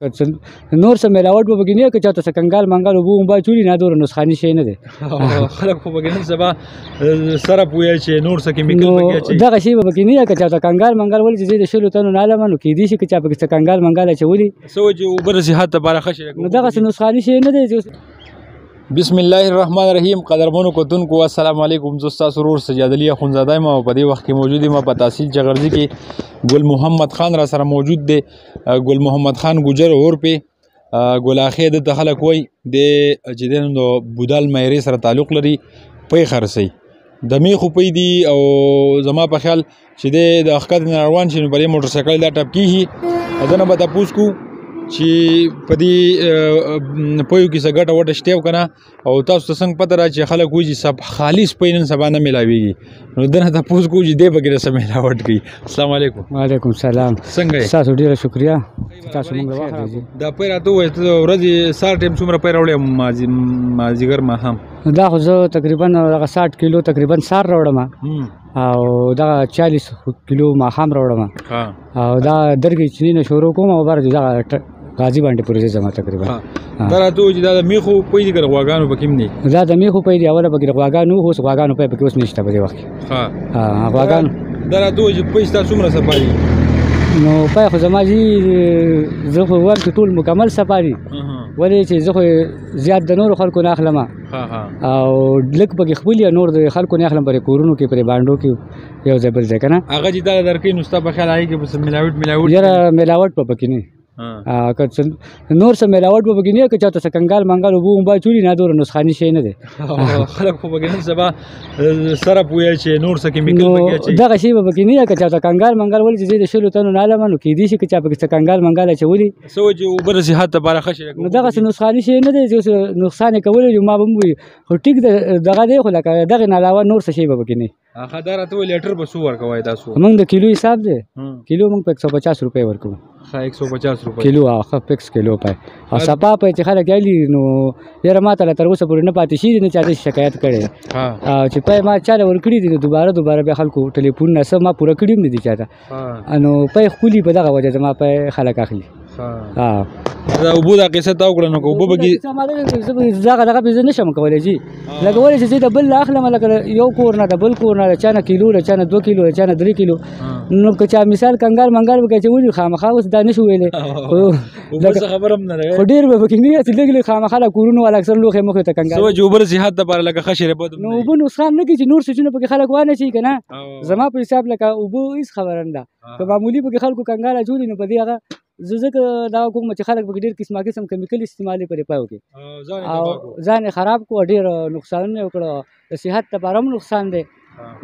نور څه ملاوټ به پکې نه وي که چاته څه کنګال منګال اوبه ووبه چولي نه دومره نسخاني شی نه دی خلک خو پکې نن سبا سرپ ویل چې نور څه کیمیکل پکې اچوي دغه شی به پکې نه وي که چاته کنګال منګال ولې چې زه د 100 تنو نه علمه نو کیدای شي که چا پکې څه کنګال منګال اچولي څه وایي چې اوبه د صحت لپاره ښه شی نو دغسې نسخاني شی نه دی بسم الله الرحمن الرحیم. قدرمنو کتونکو السلام علیکم. زه ستاسو ورور سجاد علي اخونزاده یم او په دې وخت کې موجود یم په تحصیل چغرزي کې ګل محمد خان را سره موجود دی. ګل محمد خان ګجر اورپې ګلاخې د خلک وایي د چې دی نو بودال مایرې سره تعلق لري پی خرڅوي د میخو پی دي او زما په خیال چې دی د ښکته نه روان شي نو په دې موټرسایکل دا ټپ کېږي دنه به تپوس کوو چې په دې پیو کې څه ګټه وټه شته او که نه او تاسو ته څنګه پته را چې خلک وایي چې خالص پی نن سبا نه میلاویږي نو دنه تپوس کوو چې دی پکې څه میلاوټ کوي. السلام علیکم. وعلیکم السلام. څنګه یې؟ ستاسو ډېره شکریه تاسو موږ له وخت راځي. دا پی راته ووایه ته د ورځې سهار ټایم څومره پی راوړې مازدیګر ماښام؟ دا خو زه تقریبا دغه 60 کیلو تقریبا سهار راوړم او دغه 40 کیلو ماښام راوړم او دا درګې چیني نه شروع کوم او بر دغه غازی باندې پورې ځم تقریبا. دا راته وایي چې دا د میخو پی دي که د غواګانو پکې هم دي؟ دا د میخو پی دي اوله پکې د غواګانو اوس غواګانو پی پکې اوس نشته په دې وخت کې غواګانو. دا راته وایي چې پی ستا څومره صفا دي؟ نو پی خو زما جي زه خو وایم چې ټول مکمل صفا دي ولې چې زه خو زیات د نورو خلکو نه اخلم او لږ پکې خپل نور د خلکو نه اخلم پرې کورونو کې پرې بانډو کې یو ځای بل ځای که نه هغه چې دا درکوي نو ستا په خیال هغې کې به ملاوټ یاره ملاوټ به پکې نه که نور څه ملاوټ به پکې نه وي که چاته څه کنګال منګال اوبه ووبه چولي نه دومره نسخاني شی نه دی خلک خو پکې نن سبا سرپ ویل چې نور څه کیمیکل پکې اچوي دغه شی به پکې نه وي که چاته کنګال منګال ولې چې زه د 100 تنو نه علمه نو کیدای شي که چا پکې څه کنګال منګال اچولي څه وایي چې اوبه د صحت لپاره ښه شی نو دغسې نسخاني شی نه دی چې نقصان یې کولی ما به هم ووایي خو ټیک دغه دی خو لکه دغې نه علاوه نور څه شی به پکې نه وي. دا راته وایي لیټر به څو ورکوئ تاسو؟ موږ د کیلو حساب دی کیلو موږ په 150 روپۍ ورکوو. 150 روپۍ کیلو ښه فکس کیلو پای او صفا پای چې خلک یالي نو یاره ما ته لا تر اوسه پورې نه پاتې شي نه چا داسې شکایت کړی او چې پای ما چاله ورکړي دي نو دوباره بیا خلکو ټلیفون نه څه ما پوره کړي هم نه دي چاته نو پای ښکلي په دغه وجه زما پای خلک اخلي. دا اوبو دا قصه تا وکړه نو که اوبه به دغه پې زه نه شم کولی جي لکه ولې چې زه د بل نه اخلم لکه یو کور نه د بل کور نه د چا نه کیلو د چا نه 2 کیلو د چا نه 3 کیلو نو که چا مثال کنګال منګال به اچولي خامخا اوس دا نه شو ویلی خبره هم نه ده خو ډېر به پکې نه وي چې لږ لږ خامخا له کورونو والا اکثر لوښې مخې ته کنګال څه وایي چې اوبه د صحت لپاره لکه ښه شی بد نو اوبه نسخان نه کوي چې نور څیزونه پکې خلک وانه چي که نه زما په حساب لکه اوبه هېڅ خبره نه ده که معمولي پکې خلکو کنګال اچولي نو په دې هغه زه ځکه دا کوم چې خلک پکې ډېر قسم کیمیکل استعمالوي پرې پای وکړي او ځان یې خراب کړو ډېر نقصانونه یې وکړه د صحت لپاره هم نقصان دی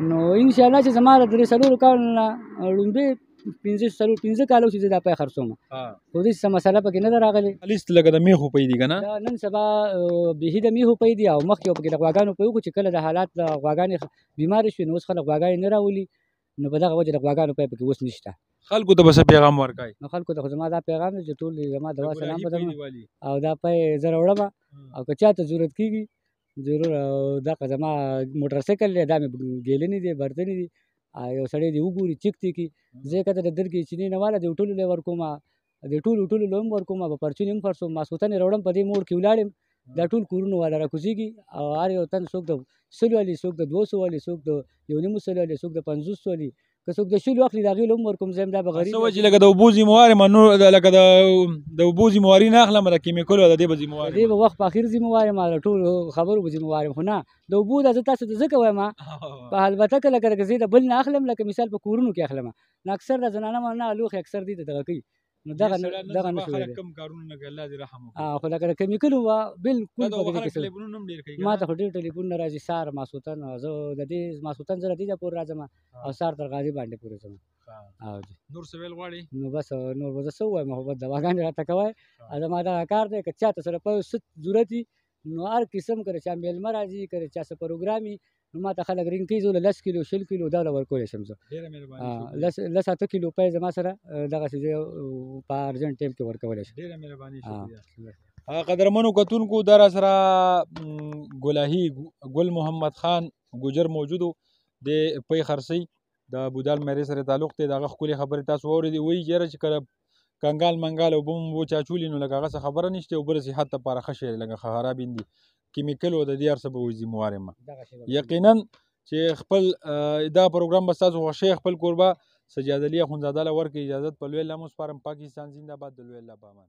نو انشاءالله چې زما د 3 کالو نه لومبې 15 کالو چې زه دا پای خرڅوم خو داسې څه مسله پکې نه ده راغلې لیست لکه د میخو پی دي که نه نن سبا بیخي د میخو پی دي او مخکې پکې د غواګانو پی وکړو چې کله د حالات د غواګانې بیمارې شوې نو اوس خلک غواګانې نه راولي نو په دغه وجه د غواګانو پی پکې اوس نشته. خلکو ته به څه پیغام ورکوئ؟ نو خلکو ته خو زما دا پیغام دی چې ټول زما دوا سلام بدلم او دا پی زه راوړم او که چاته ضرورت کېږي ضرور دغه زما موټرسایکل دی دا مې ګیلنې دي برتنې دي یو سړی دی وګوري چک دی کړي زه کته د درګې چینې نه واله د ټولو له ورکوم د ټولو له هم ورکوم په پرچون هم خرڅوم ماسخوتن یې راوړم په دې موړ کې ولاړم دا ټول کورونو والا راکوزېږي او هر یو تن څوک د 100 والي څوک د 200 والي څوک د 1.5 والي څوک د 500 والي که څوک د 100 اخلي د هغې له هم ورکوم زه هم دا به غریب څه وایي چې لکه د اوبو ذموار یم لکه د اوبو ذمواري نه اخلم د کیمیکلو د دې به ذموار دې به وخت په اخر ذموار یم د ټولو خبرو به ذموار یم خو نه د اوبو دا زه تاسو ته ځکه وایم په البته که لکه زه د بل نه اخلم لکه مثال په کورونو کې اخلم نو اکثر د زنانه نه لوښي اکثر دي دغه کوي نو دغه نه شو کم کارونه نه کوي الله دې رحم وکړي خو لکه د کیمیکلو بالکل ما ته خو ډېر ټلیفون نه راځي سهار ماسخوتن زه د دې ماسخوتن زه دې پورې راځم او سهار تر غازي باندې پورې ځم او نور څه ویل غواړي نو بس نور به زه څه ووایم خو بس دواګانې راته کوئ زما دغه کار دی که چاته سره په څه ضرورت وي نو هر قسم که چا میلمه راځي که چا څه پروګرام وي نو ما ته خلک رینګ کوي زه 10 کیلو 20 کیلو دا ورکولی شم زه 8 کیلو پی زما سره دغسې زه په ارجنټ ټایم کې ورکولی شم. ډېره مهرباني شکریه. قدرمنو کتونکو دا را سره ګلاهي ګل محمد خان ګجر موجودو د پی خرڅوي د بودال مېرې سره تعلق دی د هغه ښکلې خبرې تاسو واورېدې وایي یاره چې کله کنګال منګال اوبه مو وچاچولي نو لکه هغه څه خبره نشته اوبه د صحت لپاره ښه شی لکه خراب دي کیمیکل او د دې هر څه به وي ذموار یم یقینا چې خپل دا پروګرام به ستاسو خوښوي خپل کوربه سجاد علي اخندزاده له ورکړي اجازت په لوی الله مو سپارم پاکستان زنده باد د لوی الله په امان